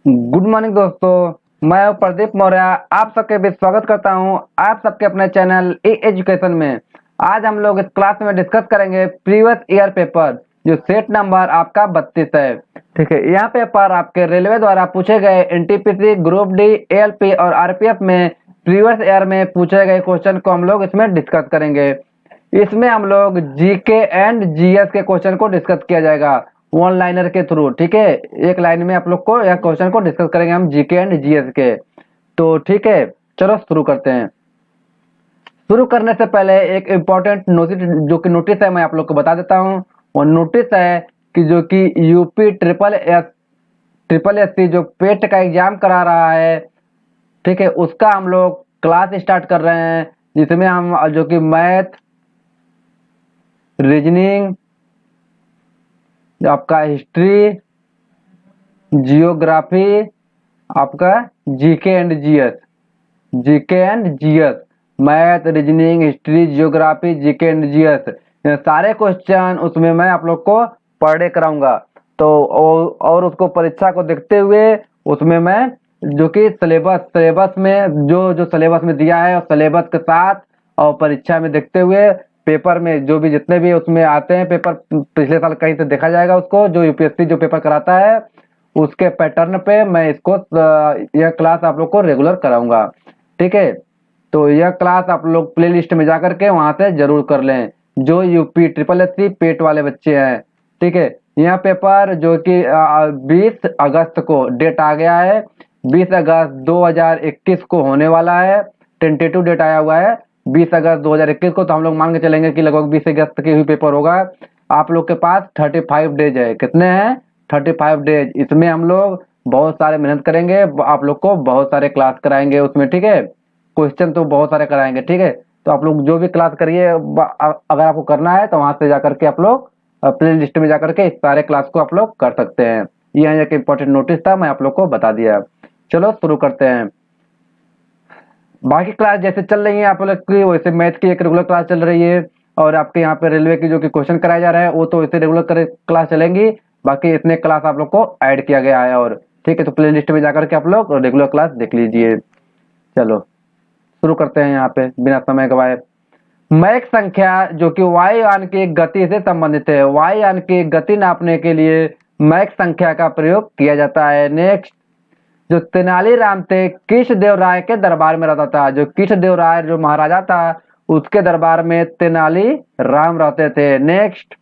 Good morning दोस्तों, मैं हूं प्रदीप मौर्य। आप सबके भी स्वागत करता हूं आप सबके अपने चैनल ई एजुकेशन में। आज हम लोग इस क्लास में डिस्कस करेंगे प्रीवियस ईयर पेपर, जो सेट नंबर आपका 32 है। ठीक है, यह पेपर आपके रेलवे द्वारा पूछे गए एनटीपीसी, ग्रुप डी, एएलपी और आरपीएफ में प्रीवियस ईयर में पूछे गए क्वेश्चन को हम लोग इसमें डिस्कस करेंगे। इसमें हम लोग जीके एंड जीएस के क्वेश्चन को डिस्कस किया जाएगा वन लाइनर के थ्रू। ठीक है, एक लाइन में आप लोग को यह क्वेश्चन को डिस्कस करेंगे हम जीके एंड जीएस के। तो ठीक है, चलो शुरू करते हैं। शुरू करने से पहले एक इम्पोर्टेंट नोटिस, जो कि नोटिस है, मैं आप लोग को बता देता हूँ। और नोटिस है कि जो कि यूपी ट्रिपल एस सी जो पेट का एग्जाम करा रहा है, ठीक है, उसका हम लोग क्लास स्टार्ट कर रहे हैं, जिसमें हम जो कि मैथ, रीजनिंग, आपका हिस्ट्री, जियोग्राफी, आपका GK and GS, math, reasoning, history, geography, GK and GS, ये सारे क्वेश्चन उसमें मैं आप लोग को पर डे कराऊंगा। तो और उसको परीक्षा को देखते हुए उसमें मैं जो कि सिलेबस में जो जो सिलेबस में दिया है, और सिलेबस के साथ और परीक्षा में देखते हुए पेपर में जो भी जितने भी उसमें आते हैं पेपर, पिछले साल कहीं से देखा जाएगा उसको, जो यूपीएससी जो पेपर कराता है उसके पैटर्न पे मैं इसको यह क्लास आप लोग को रेगुलर कराऊंगा। ठीक है, तो यह क्लास आप लोग प्ले लिस्ट में जाकर के वहां से जरूर कर लें, जो यूपी ट्रिपल एस सी पेट वाले बच्चे हैं। ठीक है, यह पेपर जो कि 20 अगस्त को डेट आ गया है, 20 अगस्त 2021 को होने वाला है। टेंटेटिव डेट आया हुआ है 20 अगस्त 2021 को, तो हम लोग मान के चलेंगे कि लगभग 20 अगस्त के ही पेपर होगा। आप लोग के पास 35 डेज है। कितने हैं? 35 डेज। इसमें हम लोग बहुत सारे मेहनत करेंगे, आप लोग को बहुत सारे क्लास कराएंगे उसमें। ठीक है, क्वेश्चन तो बहुत सारे कराएंगे। ठीक है, तो आप लोग जो भी क्लास करिए, अगर आपको करना है तो वहां से जाकर के आप लोग प्ले लिस्ट में जाकर के इस सारे क्लास को आप लोग कर सकते हैं। यह एक इम्पोर्टेंट नोटिस था, मैं आप लोग को बता दिया। चलो शुरू करते हैं। बाकी क्लास जैसे चल रही है आप लोग की, वैसे मैथ की एक रेगुलर क्लास चल रही है, और आपके यहाँ पे रेलवे की जो कि क्वेश्चन कराए जा रहे हैं वो तो वैसे रेगुलर क्लास चलेंगी। बाकी इतने क्लास आप लोग को ऐड किया गया है। और ठीक है, तो प्ले लिस्ट में जाकर के आप लोग रेगुलर क्लास देख लीजिए। चलो शुरू करते हैं यहाँ पे बिना समय गवाए। मैक संख्या जो कि वायुयान की गति से संबंधित है। वायुयान की गति नापने के लिए मैक संख्या का प्रयोग किया जाता है। नेक्स्ट, जो तेनालीराम थे कृष्णदेव राय के दरबार में रहता था। जो कृष्णदेव राय जो महाराजा था, उसके दरबार में तेनाली राम रहते थे। नेक्स्ट,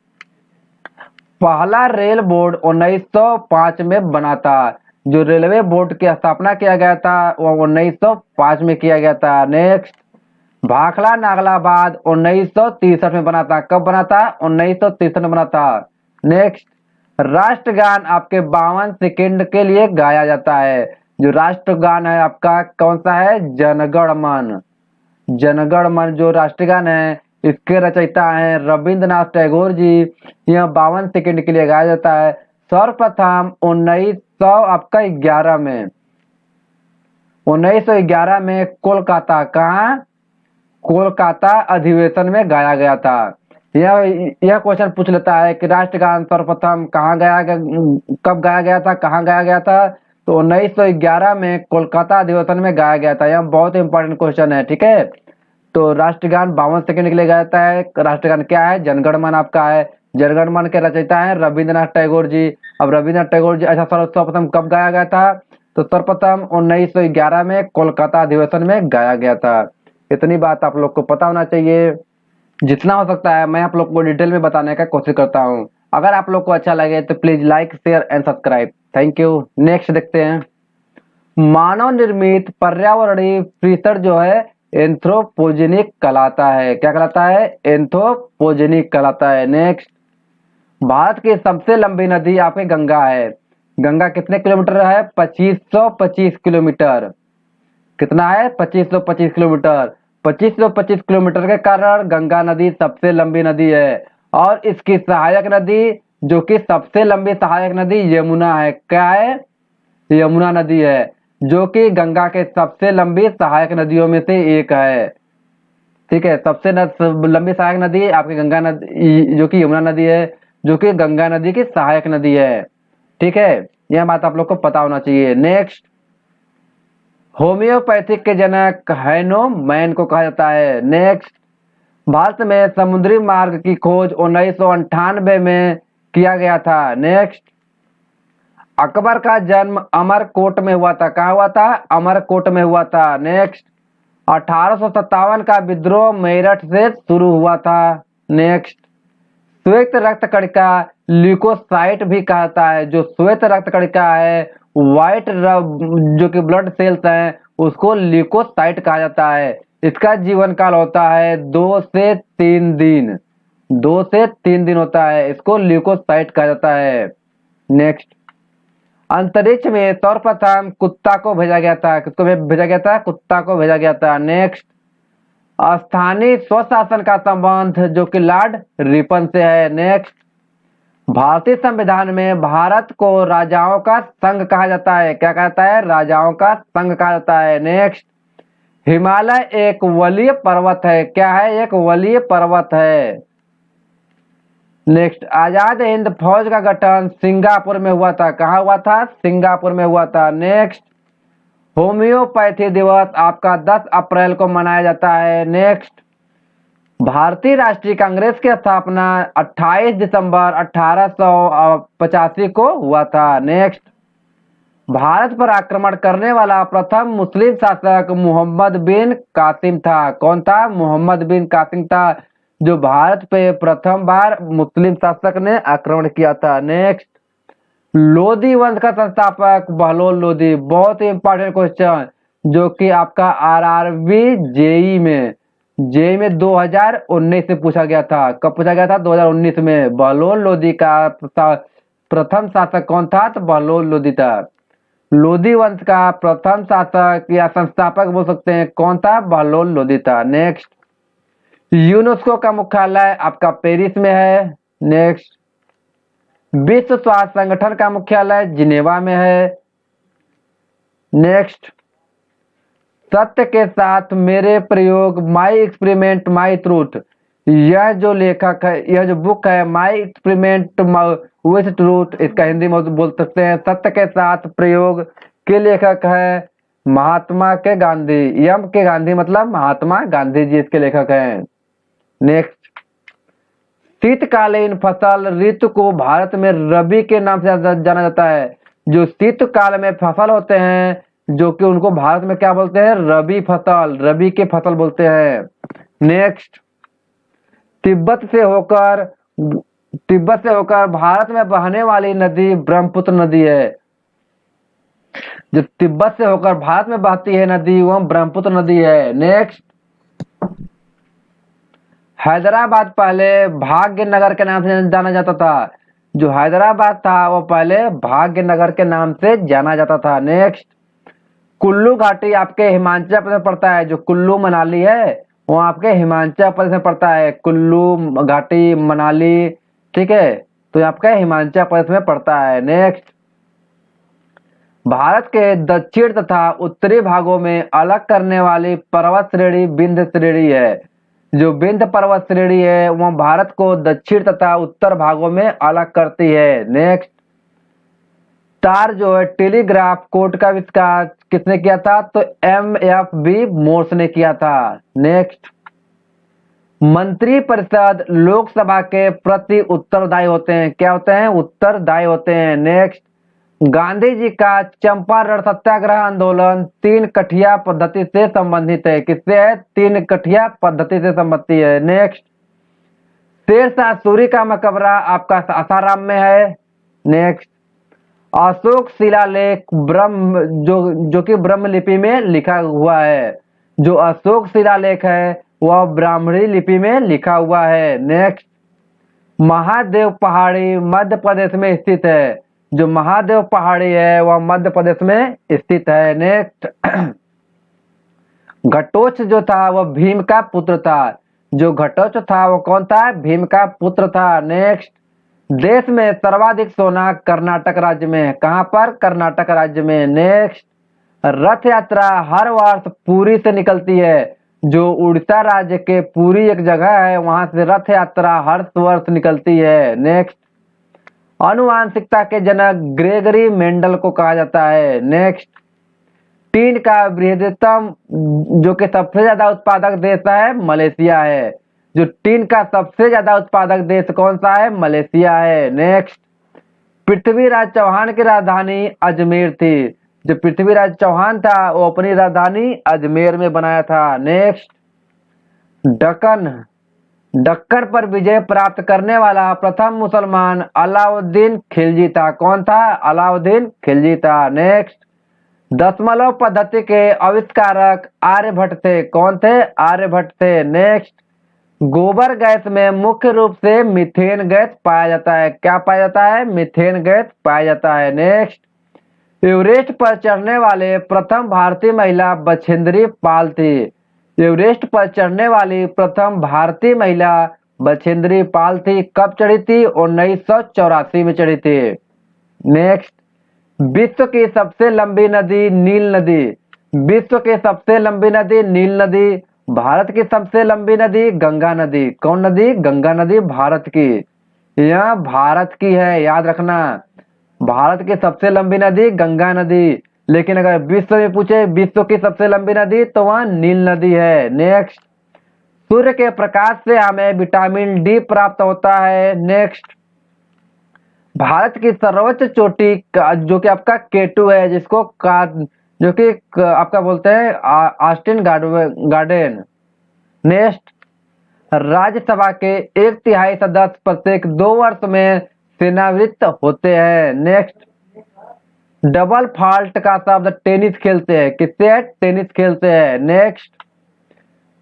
पहला रेल बोर्ड 1905 में बना था। जो रेलवे बोर्ड की स्थापना किया गया था वो 1905 में किया गया था। नेक्स्ट, भाखड़ा नागलाबाद 1963 में बना था। कब बना था? 1963 में बना था। नेक्स्ट, राष्ट्रगान आपके 52 सेकंड के लिए गाया जाता है। जो राष्ट्रगान है आपका कौन सा है? जनगण मन। जनगण मन जो राष्ट्रगान है, इसके रचयिता हैं रविंद्रनाथ टैगोर जी। यह 52 सेकंड के लिए गाया जाता है। सर्वप्रथम 1911 में कोलकाता, कहाँ? कोलकाता अधिवेशन में गाया गया था। यह क्वेश्चन पूछ लेता है कि राष्ट्रगान सर्वप्रथम कब गाया गया था, कहाँ गाया गया था? तो 1911 में कोलकाता अधिवेशन में गाया गया था। यह बहुत इंपॉर्टेंट क्वेश्चन है। ठीक है, तो राष्ट्रगान 52 सेकंड के लिए गाया जाता है। राष्ट्रगान क्या है? जनगण मन आपका है। जनगण मन के रचयिता है रविंद्रनाथ टैगोर जी। अब रविंद्रनाथ टैगोर जी, अच्छा सर्वप्रथम कब गाया गया था? तो सर्वप्रथम 1911 में कोलकाता अधिवेशन में गाया गया था। इतनी बात आप लोग को पता होना चाहिए। जितना हो सकता है मैं आप लोग को डिटेल में बताने का कोशिश करता हूँ। अगर आप लोग को अच्छा लगे तो please like, share and subscribe. Thank you. Next देखते हैं। मानव निर्मित पर्यावरणीय परिसर जो है एंथ्रोपोजेनिक कहलाता है। क्या कहलाता है? एंथ्रोपोजेनिक कहलाता है। नेक्स्ट, भारत की सबसे लंबी नदी आपकी गंगा है। गंगा कितने किलोमीटर है? 2525 किलोमीटर। कितना है? 2525 किलोमीटर। 2525 किलोमीटर के कारण गंगा नदी सबसे लंबी नदी है। और इसकी सहायक नदी, जो कि सबसे लंबी सहायक नदी यमुना है। क्या है? यमुना नदी है, जो कि गंगा के सबसे लंबी सहायक नदियों में से एक है। ठीक है, लंबी सहायक नदी आपकी गंगा नदी, जो कि यमुना नदी है, जो कि गंगा नदी की सहायक नदी है। ठीक है, यह बात आप लोग को पता होना चाहिए। नेक्स्ट, होम्योपैथिक के जनक हैनोमैन को कहा जाता है। नेक्स्ट, भारत में समुद्री मार्ग की खोज 1998 में किया गया था। नेक्स्ट, अकबर का जन्म अमरकोट में हुआ था। कहाँ हुआ था? अमरकोट में हुआ था। नेक्स्ट, 1857 का विद्रोह मेरठ से शुरू हुआ था। नेक्स्ट, श्वेत रक्त कणिका ल्यूकोसाइट भी कहता है। जो श्वेत रक्त कणिका है, व्हाइट जो कि ब्लड सेल्स हैं, उसको ल्यूकोसाइट कहा जाता है। इसका जीवन काल होता है 2 से 3 दिन। 2 से 3 दिन होता है, इसको ल्यूकोसाइट कहा जाता है। नेक्स्ट, अंतरिक्ष में सर्वप्रथम कुत्ता को भेजा गया था। किसको भेजा गया था? कुत्ता को भेजा गया था। नेक्स्ट, स्थानीय स्वशासन का संबंध जो कि लॉर्ड रिपन से है। नेक्स्ट, भारतीय संविधान में भारत को राजाओं का संघ कहा जाता है। क्या कहता है? राजाओं का संघ कहा जाता है। नेक्स्ट, हिमालय एक वलीय पर्वत है। क्या है? एक वलीय पर्वत है। नेक्स्ट, आजाद हिंद फौज का गठन सिंगापुर में हुआ था। कहाँ हुआ था? सिंगापुर में हुआ था। नेक्स्ट, होम्योपैथी दिवस आपका 10 अप्रैल को मनाया जाता है। नेक्स्ट, भारतीय राष्ट्रीय कांग्रेस की स्थापना 28 दिसंबर 1885 को हुआ था। नेक्स्ट, भारत पर आक्रमण करने वाला प्रथम मुस्लिम शासक मोहम्मद बिन कासिम था। कौन था? मोहम्मद बिन कासिम था, जो भारत पे प्रथम बार मुस्लिम शासक ने आक्रमण किया था। नेक्स्ट, लोधी वंश का संस्थापक बहलोल लोधी। बहुत ही इंपॉर्टेंट क्वेश्चन, जो कि आपका आरआरबी जेई में 2019 से पूछा गया था। कब पूछा गया था? 2019 में। बहलोल लोधी का प्रथम शासक कौन था? तो बहलोल लोधी था। लोधी वंश का प्रथम शासक या संस्थापक बोल सकते हैं, कौन था? बहलोल लोधी था। नेक्स्ट, यूनेस्को का मुख्यालय आपका पेरिस में है। नेक्स्ट, विश्व स्वास्थ्य संगठन का मुख्यालय जिनेवा में है। नेक्स्ट, सत्य के साथ मेरे प्रयोग, माई एक्सपेरिमेंट माई ट्रूथ। यह जो लेखक है, यह जो बुक है, माई एक्सपेरिमेंट विथ ट्रूथ, इसका हिंदी में बोल सकते हैं सत्य के साथ प्रयोग, के लेखक है महात्मा के गांधी। एम के गांधी मतलब महात्मा गांधी जी इसके लेखक हैं। नेक्स्ट, शीतकालीन फसल ऋतु को भारत में रबी के नाम से जाना जाता है। जो शीतकाल में फसल होते हैं, जो कि उनको भारत में क्या बोलते हैं? रबी फसल, रबी के फसल बोलते हैं। नेक्स्ट, तिब्बत से होकर भारत में बहने वाली नदी ब्रह्मपुत्र नदी है। जो तिब्बत से होकर भारत में बहती है नदी, वह ब्रह्मपुत्र नदी है। नेक्स्ट, हैदराबाद पहले भाग्य नगर के नाम से जाना जाता था। जो हैदराबाद था वो पहले भाग्य नगर के नाम से जाना जाता था। नेक्स्ट, कुल्लू घाटी आपके हिमाचल प्रदेश में पड़ता है। जो कुल्लू मनाली है वो आपके हिमाचल प्रदेश में पड़ता है। कुल्लू घाटी मनाली, ठीक है, तो आपका हिमाचल प्रदेश में पड़ता है। नेक्स्ट, भारत के दक्षिण तथा उत्तरी भागों में अलग करने वाली पर्वत श्रेणी विंध्य श्रेणी है। जो विंध्य पर्वत श्रेणी है वह भारत को दक्षिण तथा उत्तर भागों में अलग करती है। नेक्स्ट, तार जो है टेलीग्राफ कोड का आविष्कार किसने किया था? तो MFB मोर्स ने किया था। नेक्स्ट, मंत्री परिषद लोकसभा के प्रति उत्तरदायी होते हैं। क्या होते हैं? उत्तरदायी होते हैं। नेक्स्ट, गांधी जी का चंपारण सत्याग्रह आंदोलन 3 कठिया पद्धति से संबंधित है। किससे है? 3 कठिया पद्धति से संबंधित है। नेक्स्ट, शेरशाह सूरी का मकबरा आपका सासाराम में है। नेक्स्ट, अशोक शिलालेख जो कि ब्रह्म लिपि में लिखा हुआ है। जो अशोक शिलालेख है वह ब्राह्मणी लिपि में लिखा हुआ है। नेक्स्ट, महादेव पहाड़ी मध्य प्रदेश में स्थित है। जो महादेव पहाड़ी है वह मध्य प्रदेश में स्थित है। नेक्स्ट, घटोत्कच जो था वह भीम का पुत्र था। जो घटोत्कच था वो कौन था? भीम का पुत्र था। नेक्स्ट, देश में सर्वाधिक सोना कर्नाटक राज्य में है। कहां पर? कर्नाटक राज्य में। नेक्स्ट, रथ यात्रा हर वर्ष पुरी से निकलती है। जो उड़ीसा राज्य के पुरी एक जगह है, वहां से रथ यात्रा हर वर्ष निकलती है। नेक्स्ट, आनुवांशिकता के जनक ग्रेगरी मेंडल को कहा जाता है। नेक्स्ट, टीन का बृहत्तम जो कि सबसे ज्यादा उत्पादक देश है मलेशिया है। जो टीन का सबसे ज्यादा उत्पादक देश कौन सा है? मलेशिया है। नेक्स्ट, पृथ्वीराज चौहान की राजधानी अजमेर थी। जो पृथ्वीराज चौहान था वो अपनी राजधानी अजमेर में बनाया था। नेक्स्ट, दक्कन दक्कन पर विजय प्राप्त करने वाला प्रथम मुसलमान अलाउद्दीन खिलजी था। कौन था? अलाउद्दीन खिलजी था। नेक्स्ट, दशमलव पद्धति के आविष्कारक आर्यभट्ट थे। कौन थे? आर्यभट्ट थे। नेक्स्ट, गोबर गैस में मुख्य रूप से मीथेन गैस पाया जाता है। क्या पाया जाता है? मीथेन गैस पाया जाता है। नेक्स्ट, एवरेस्ट पर चढ़ने वाले प्रथम भारतीय महिला बछेंद्री पाल थी। एवरेस्ट पर चढ़ने वाली प्रथम भारतीय महिला बछेंद्री पाल थी। कब चढ़ी थी? 1984 में चढ़ी थी। नेक्स्ट, विश्व की सबसे लंबी नदी नील नदी। विश्व की सबसे लंबी नदी नील नदी। भारत की सबसे लंबी नदी गंगा नदी। कौन नदी? गंगा नदी भारत की। यह भारत की है, याद रखना। भारत की सबसे लंबी नदी गंगा नदी। लेकिन अगर विश्व में पूछे विश्व की सबसे लंबी नदी तो वह नील नदी है। नेक्स्ट, सूर्य के प्रकाश से हमें विटामिन डी प्राप्त होता है। नेक्स्ट, भारत की सर्वोच्च चोटी जो कि आपका केटू है, जिसको जो कि आपका बोलते हैं ऑस्टिन गार्डन। नेक्स्ट, राज्यसभा के 1/3 सदस्य प्रत्येक 2 वर्ष में सेवानिवृत्त होते हैं। नेक्स्ट, डबल फॉल्ट का शब्द टेनिस खेलते हैं। किससे? टेनिस खेलते हैं। नेक्स्ट,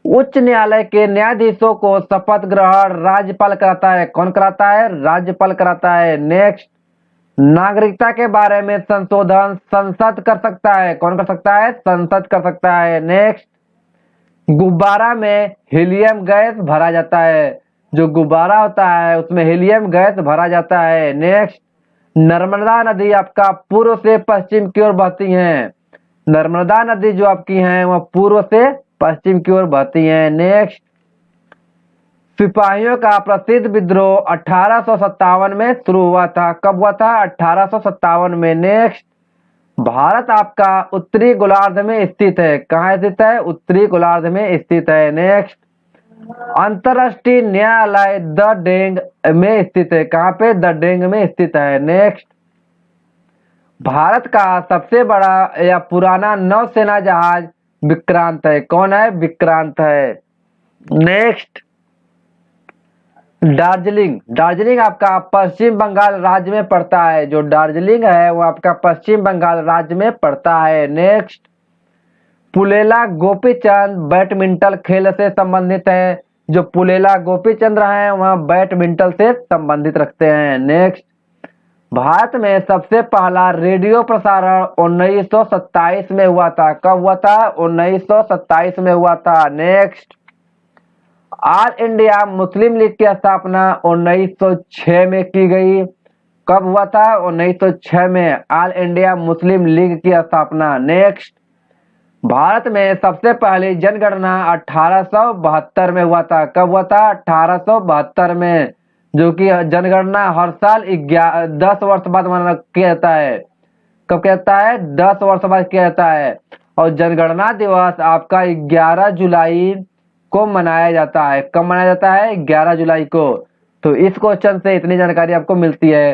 उच्च न्यायालय के न्यायाधीशों को शपथ ग्रहण राज्यपाल कराता है। कौन कराता है? राज्यपाल कराता है। नेक्स्ट, नागरिकता के बारे में संशोधन संसद कर सकता है। कौन कर सकता है? संसद कर सकता है। नेक्स्ट, गुब्बारा में हीलियम गैस भरा जाता है। जो गुब्बारा होता है उसमें हीलियम गैस भरा जाता है। नेक्स्ट, नर्मदा नदी आपका पूर्व से पश्चिम की ओर बहती है। नर्मदा नदी जो आपकी है वह पूर्व से पश्चिम की ओर बहती है। नेक्स्ट, सिपाहियों का प्रसिद्ध विद्रोह 1857 में शुरू हुआ था। कब हुआ था? 1857 में। नेक्स्ट, भारत आपका उत्तरी गोलार्ध में स्थित है। कहाँ स्थित है? उत्तरी गोलार्ध में स्थित है। नेक्स्ट, अंतरराष्ट्रीय न्यायालय द डेंग में स्थित है। कहाँ पे? द डेंग में स्थित है। नेक्स्ट, भारत का सबसे बड़ा या पुराना नौसेना जहाज विक्रांत है। कौन है? विक्रांत है। नेक्स्ट, दार्जिलिंग दार्जिलिंग आपका पश्चिम बंगाल राज्य में पड़ता है। जो दार्जिलिंग है वो आपका पश्चिम बंगाल राज्य में पड़ता है। नेक्स्ट, पुलेला गोपीचंद बैडमिंटन खेल से संबंधित है। जो पुलेला गोपीचंद है वह बैडमिंटन से संबंधित रखते हैं। नेक्स्ट, भारत में सबसे पहला रेडियो प्रसारण 1927 में हुआ था। कब हुआ था? 1927 में हुआ था। Next, all India Muslim league की स्थापना 1906 में की गई। कब हुआ था? 1906 में ऑल इंडिया मुस्लिम लीग की स्थापना। नेक्स्ट, भारत में सबसे पहली जनगणना 1872 में हुआ था। कब हुआ था? 1872 में। जो कि जनगणना हर साल 10 वर्ष बाद किया जाता है। कब किया जाता है? 10 वर्ष बाद किया जाता है। और जनगणना दिवस आपका 11 जुलाई को मनाया जाता है। कब मनाया जाता है? 11 जुलाई को। तो इस क्वेश्चन से इतनी जानकारी आपको मिलती है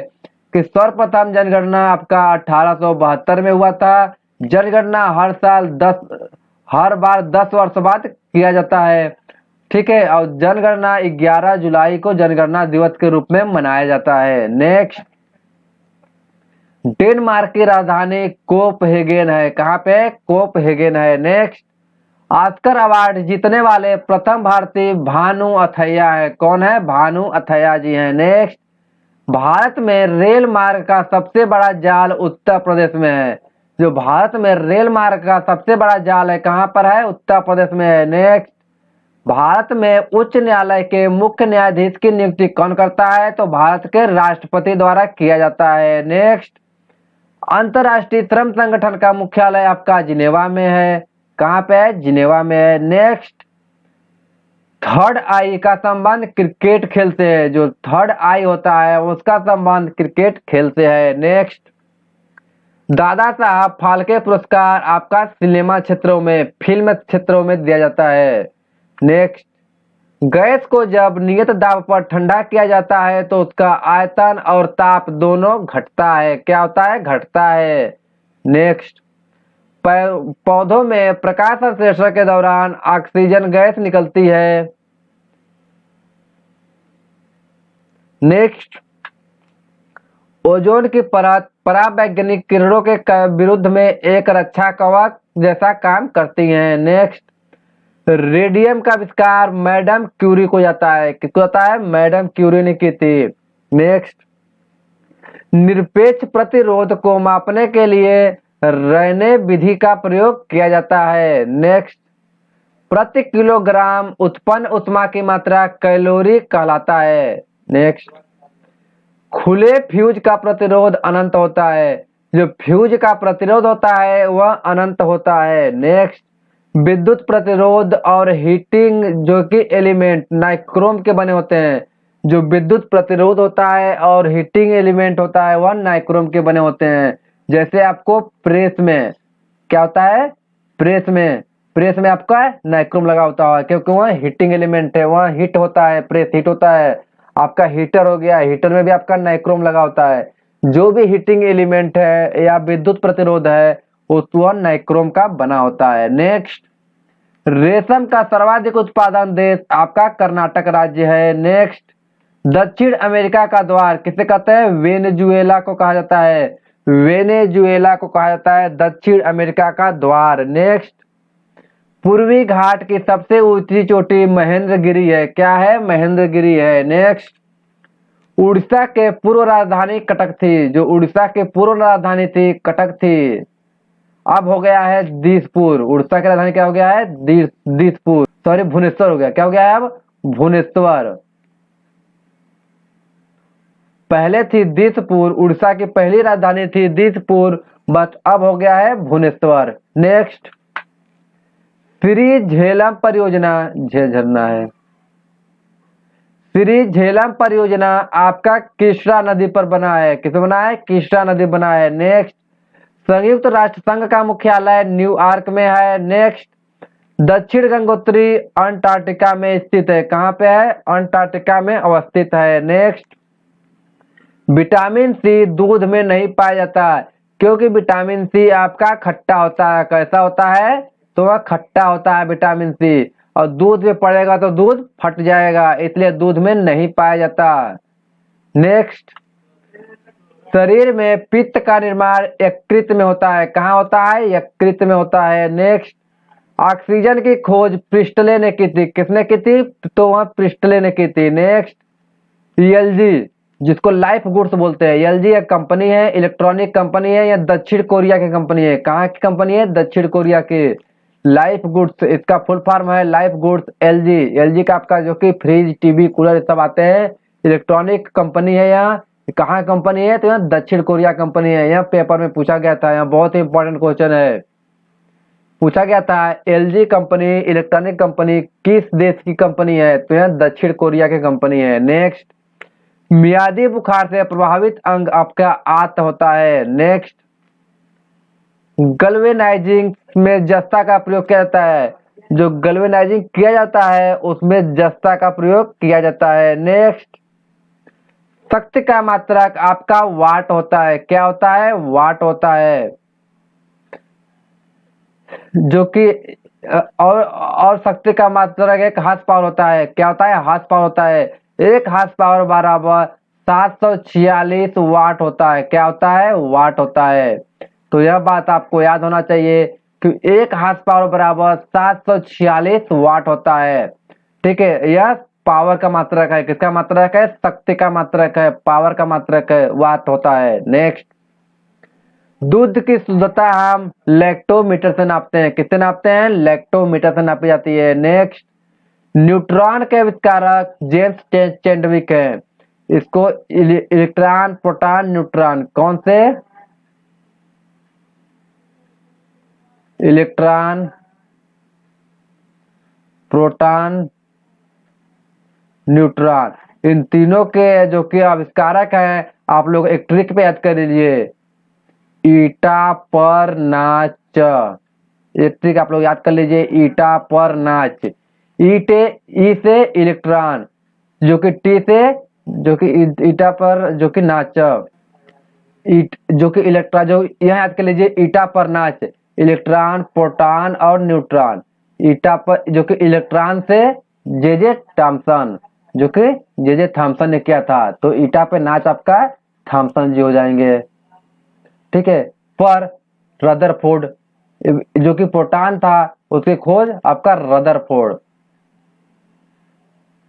कि सर्वप्रथम जनगणना आपका 1872 में हुआ था। जनगणना हर बार 10 वर्ष बाद किया जाता है। ठीक है। और जनगणना 11 जुलाई को जनगणना दिवस के रूप में मनाया जाता है। नेक्स्ट, डेनमार्क की राजधानी कोपहेगेन है। कहाँ पे? कोपहेगेन है। नेक्स्ट, ऑस्कर अवार्ड जीतने वाले प्रथम भारतीय भानु अथैया है। कौन है? भानु अथैया जी हैं। नेक्स्ट, भारत में रेल मार्ग का सबसे बड़ा जाल उत्तर प्रदेश में है। जो भारत में रेल मार्ग का सबसे बड़ा जाल है कहाँ पर है? उत्तर प्रदेश में है। नेक्स्ट, भारत में उच्च न्यायालय के मुख्य न्यायाधीश की नियुक्ति कौन करता है? तो भारत के राष्ट्रपति द्वारा किया जाता है। नेक्स्ट, अंतरराष्ट्रीय श्रम संगठन का मुख्यालय आपका जिनेवा में है। कहाँ पे है? जिनेवा में है। नेक्स्ट, थर्ड आई का संबंध क्रिकेट खेल से है। जो थर्ड आई होता है उसका संबंध क्रिकेट खेल से है। नेक्स्ट, दादा साहब फाल्के पुरस्कार आपका सिनेमा क्षेत्रों में, फिल्म क्षेत्रों में दिया जाता है। नेक्स्ट, गैस को जब नियत दाब पर ठंडा किया जाता है तो उसका आयतन और ताप दोनों घटता है। क्या होता है? घटता है। नेक्स्ट, पौधों में प्रकाश संश्लेषण के दौरान ऑक्सीजन गैस निकलती है। नेक्स्ट, ओजोन की परत पराबैंगनी किरणों के विरुद्ध में एक रक्षा कवच जैसा काम करती है। नेक्स्ट, रेडियम का आविष्कार मैडम क्यूरी को जाता है। किसको जाता है? मैडम क्यूरी ने की थी। नेक्स्ट, निरपेक्ष प्रतिरोध को मापने के लिए रेने विधि का प्रयोग किया जाता है। नेक्स्ट, प्रति किलोग्राम उत्पन्न ऊष्मा की मात्रा कैलोरी कहलाता है। नेक्स्ट, खुले फ्यूज का प्रतिरोध अनंत होता है। जो फ्यूज का प्रतिरोध होता है वह अनंत होता है। नेक्स्ट, विद्युत प्रतिरोध और हीटिंग जो कि एलिमेंट नाइक्रोम के बने होते हैं। जो विद्युत प्रतिरोध होता है और हीटिंग एलिमेंट होता है वह नाइक्रोम के बने होते हैं। जैसे आपको प्रेस में क्या होता है? प्रेस में आपका नाइक्रोम लगा होता है क्योंकि वह हीटिंग एलिमेंट है, वह हीट होता है, प्रेस हीट होता है। आपका हीटर हो गया, हीटर में भी आपका नाइक्रोम लगा होता है। जो भी हीटिंग एलिमेंट है या विद्युत प्रतिरोध है वह नाइक्रोम का बना होता है। नेक्स्ट, रेशम का सर्वाधिक उत्पादन देश आपका कर्नाटक राज्य है। नेक्स्ट, दक्षिण अमेरिका का द्वार किसे कहते हैं? वेनेजुएला को कहा जाता है। वेनेजुएला को कहा जाता है दक्षिण अमेरिका का द्वार। नेक्स्ट, पूर्वी घाट की सबसे ऊंची चोटी महेंद्रगिरी है। क्या है? महेंद्रगिरी है। नेक्स्ट, उड़ीसा के पूर्व राजधानी कटक थी। जो उड़ीसा के पूर्व राजधानी थी कटक थी, अब हो गया है दिसपुर। उड़ीसा की राजधानी क्या हो गया है? दिसपुर, सॉरी भुवनेश्वर हो गया। क्या हो गया है अब? भुवनेश्वर। पहले थी दिसपुर, उड़ीसा की पहली राजधानी थी दिसपुर, बट अब हो गया है भुवनेश्वर। नेक्स्ट, श्री झेलम परियोजना, झरना है। श्री झेलम परियोजना आपका कृष्णा नदी पर बना है। किस बना है? कृष्णा नदी बना है। नेक्स्ट, संयुक्त राष्ट्र संघ का मुख्यालय न्यूयॉर्क में है। नेक्स्ट, दक्षिण गंगोत्री अंटार्कटिका में स्थित है। कहाँ पे है? अंटार्कटिका में अवस्थित है। नेक्स्ट, विटामिन सी दूध में नहीं पाया जाता क्योंकि विटामिन सी आपका खट्टा होता है। कैसा होता है? तो वह खट्टा होता है विटामिन सी, और दूध में पड़ेगा तो दूध फट जाएगा, इसलिए दूध में नहीं पाया जाता। नेक्स्ट, शरीर में पित्त का निर्माण यकृत में होता है। कहाँ होता है? यकृत में होता है। नेक्स्ट, ऑक्सीजन की खोज प्रिस्टले ने की थी। किसने की थी? तो वह प्रिस्टले ने की थी। नेक्स्ट, एलजी जिसको लाइफ गुड्स बोलते हैं, एलजी एक कंपनी है, इलेक्ट्रॉनिक कंपनी है, या दक्षिण कोरिया की कंपनी है। कहाँ की कंपनी है? दक्षिण कोरिया की। लाइफ गुड्स इसका फुल फॉर्म है लाइफ गुड्स एलजी। एलजी का आपका जो कि फ्रिज, टीवी, कूलर सब आते हैं, इलेक्ट्रॉनिक कंपनी है। यहाँ कहाँ कंपनी है? तो यहाँ दक्षिण कोरिया कंपनी है। यहाँ पेपर में पूछा गया था, यहाँ बहुत ही इंपॉर्टेंट क्वेश्चन है, पूछा गया था एलजी कंपनी इलेक्ट्रॉनिक कंपनी किस देश की कंपनी है? तो यहाँ दक्षिण कोरिया की कंपनी है। नेक्स्ट, मियादी बुखार से प्रभावित अंग आपका आंत होता है। नेक्स्ट, गल्वेनाइजिंग में जस्ता का प्रयोग किया जाता है। जो गल्वेनाइजिंग किया जाता है उसमें जस्ता का प्रयोग किया जाता है। नेक्स्ट, शक्ति का मात्रक आपका वाट होता है। क्या होता है? वाट होता है। जो कि और शक्ति का मात्रक एक हार्स पावर होता है। क्या होता है? हार्स पावर होता है। एक हार्स पावर बराबर 746 वाट होता है। क्या होता है? वाट होता है। तो यह बात आपको याद होना चाहिए कि एक हार्स पावर बराबर 746 वाट होता है। ठीक है, यह पावर का मात्रक है। किसका मात्रक है? शक्ति का मात्रक है, पावर का मात्रक है, वाट होता है। नेक्स्ट, दूध की शुद्धता हम लैक्टोमीटर से नापते हैं। किससे नापते हैं? लैक्टोमीटर से नापी जाती है। नेक्स्ट, न्यूट्रॉन के आविष्कारक जेम्स चैडविक है। इसको इलेक्ट्रॉन, प्रोटॉन, न्यूट्रॉन, कौन से? Electron, proton, neutron. इन तीनों के जो कि आविष्कारक हैं, आप लोग एक ट्रिक पे याद कर लीजिए, ईटा पर नाच। एक ट्रिक आप लोग याद कर लीजिए, ईटा पर नाच। ईटे, ई से इलेक्ट्रॉन, जो कि टी से, जो कि ईटा पर जो कि नाच, ईट जो कि इलेक्ट्रॉन, जो यहाँ याद कर लीजिए, ईटा पर नाच, इलेक्ट्रॉन, प्रोटॉन और न्यूट्रॉन। ईटा पर जो कि इलेक्ट्रॉन से जे थॉमसन, जो कि जे थॉमसन ने किया था, तो ईटा पे नाच आपका थॉमसन जी हो जाएंगे। ठीक है। पर रदरफोर्ड, जो कि प्रोटॉन था, उसकी खोज आपका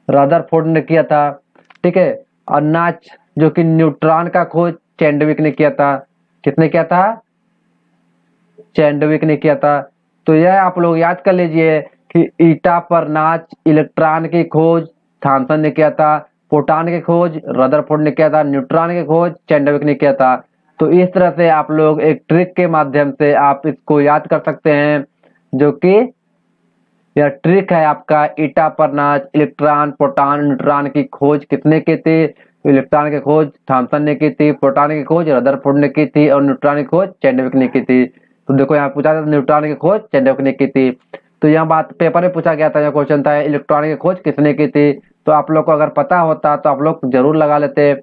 रदरफोर्ड ने किया था। ठीक है। और नाच जो कि न्यूट्रॉन का खोज चैडविक ने किया था। किसने किया था? चैडविक ने किया था। तो यह आप लोग याद कर लीजिए कि ईटा पर नाच, इलेक्ट्रॉन की खोज थॉमसन ने किया था, प्रोटॉन की खोज रदरफोर्ड ने किया था, न्यूट्रॉन की खोज चैडविक ने किया था। तो इस तरह से आप लोग एक ट्रिक के माध्यम से आप इसको याद कर सकते हैं, जो कि यह ट्रिक है आपका, ईटा पर नाच, इलेक्ट्रॉन, प्रोटॉन, न्यूट्रॉन की खोज किसने की थी? इलेक्ट्रॉन की खोज थॉमसन ने की थी, प्रोटॉन की खोज रदरफोर्ड ने की थी और न्यूट्रॉन की खोज चैडविक ने की थी। तो देखो यहाँ पूछा था न्यूट्रॉन की खोज चैडविक ने की थी। तो यह बात पेपर में पूछा गया था, यह क्वेश्चन था इलेक्ट्रॉन की खोज किसने की थी। तो आप लोग को अगर पता होता तो आप लोग जरूर लगा लेते।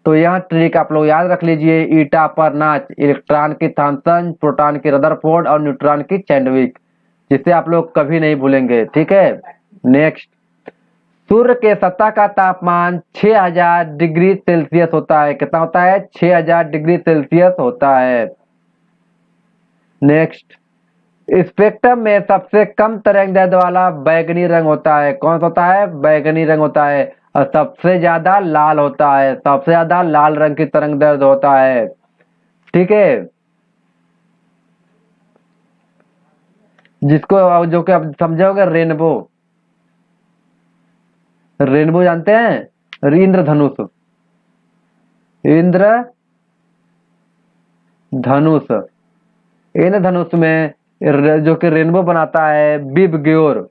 तो यह ट्रिक आप लोग याद रख लीजिए, ईटा पर नाच, इलेक्ट्रॉन की थॉमसन, प्रोटॉन की रदरफोर्ड और न्यूट्रॉन की चैडविक, जिसे आप लोग कभी नहीं भूलेंगे। ठीक है। नेक्स्ट, सूर्य के सतह का तापमान 6000 डिग्री सेल्सियस होता है। कितना होता है? 6000 डिग्री सेल्सियस होता है। नेक्स्ट, स्पेक्ट्रम में सबसे कम तरंगदैर्ध्य वाला बैगनी रंग होता है। कौन सा होता है? बैगनी रंग होता है। और सबसे ज्यादा लाल होता है, सबसे ज्यादा लाल रंग की तरंगदैर्ध्य होता है। ठीक है। जिसको जो कि आप समझोगे, रेनबो। रेनबो जानते हैं? इंद्रधनुष, इंद्र धनुष। इन धनुष में जो कि रेनबो बनाता है, बिब ग्योर,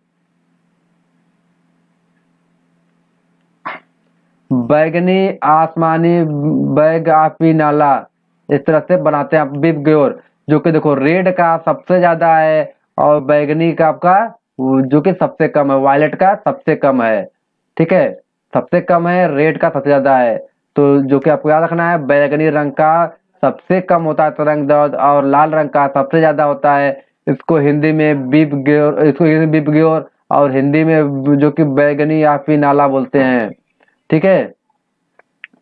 बैगनी, आसमानी, बैग आपी नाला, इस तरह से बनाते हैं बिब ग्योर। जो कि देखो, रेड का सबसे ज्यादा है और बैगनी का आपका जो कि सबसे कम है, वायलेट का सबसे कम है। ठीक है। सबसे कम है, रेड का सबसे ज्यादा है। तो जो कि आपको याद रखना है, बैगनी रंग का सबसे कम होता है तरंगदैर्ध्य और लाल रंग का सबसे ज्यादा होता है। इसको हिंदी में बिब ग्योर, इसको हिंदी में बिब ग्योर और हिंदी में जो कि बैगनी या फिर नाला बोलते हैं। ठीक है।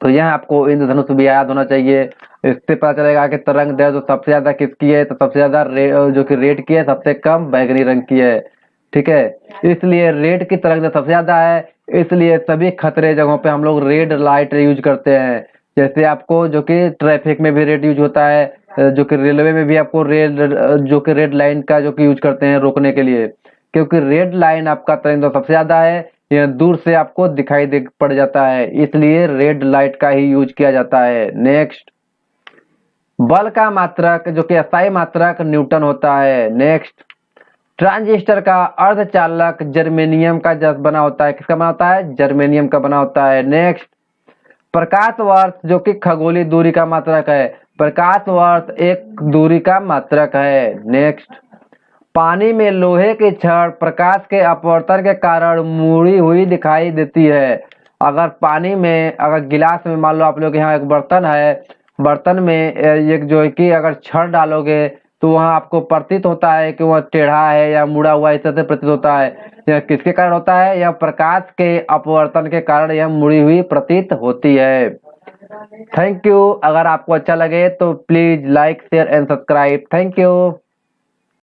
तो यह आपको इंद्रधनुष भी याद होना चाहिए। इससे पता चलेगा कि तरंगदैर्ध्य सबसे ज्यादा किसकी है, तो सबसे ज्यादा जो कि रेड की है, सबसे कम बैगनी रंग की है। ठीक है। इसलिए रेड की तरंगदैर्ध्य सबसे ज्यादा है, इसलिए सभी खतरे जगहों पे हम लोग रेड लाइट यूज करते हैं। जैसे आपको जो कि ट्रैफिक में भी रेड यूज होता है, जो कि रेलवे में भी आपको रेड, जो कि रेड लाइन का जो कि यूज करते हैं रोकने के लिए, क्योंकि रेड लाइन आपका तरंगदैर्ध्य सबसे ज्यादा है, यह दूर से आपको दिखाई दे पड़ जाता है, इसलिए रेड लाइट का ही यूज किया जाता है। नेक्स्ट, बल का मात्रक जो कि SI मात्रक न्यूटन होता है। नेक्स्ट, ट्रांजिस्टर का अर्धचालक जर्मेनियम का बना होता है। किसका बना होता है? जर्मेनियम का बना होता है। नेक्स्ट, प्रकाश वर्ष जो कि खगोलीय दूरी का मात्रक है। प्रकाश वर्ष एक दूरी का मात्रक है। नेक्स्ट, पानी में लोहे की छड़ प्रकाश के अपवर्तन के कारण मुड़ी हुई दिखाई देती है। अगर पानी में, अगर गिलास में मान लो आप लोग यहाँ एक बर्तन है, बर्तन में एक जो है कि अगर छड़ डालोगे तो वहाँ आपको प्रतीत होता है कि वह टेढ़ा है या मुड़ा हुआ, इस तरह से प्रतीत होता है। यह किसके कारण होता है? यह प्रकाश के अपवर्तन के कारण यह मुड़ी हुई प्रतीत होती है। Thank you. अगर आपको अच्छा लगे तो please like, share and subscribe. Thank you.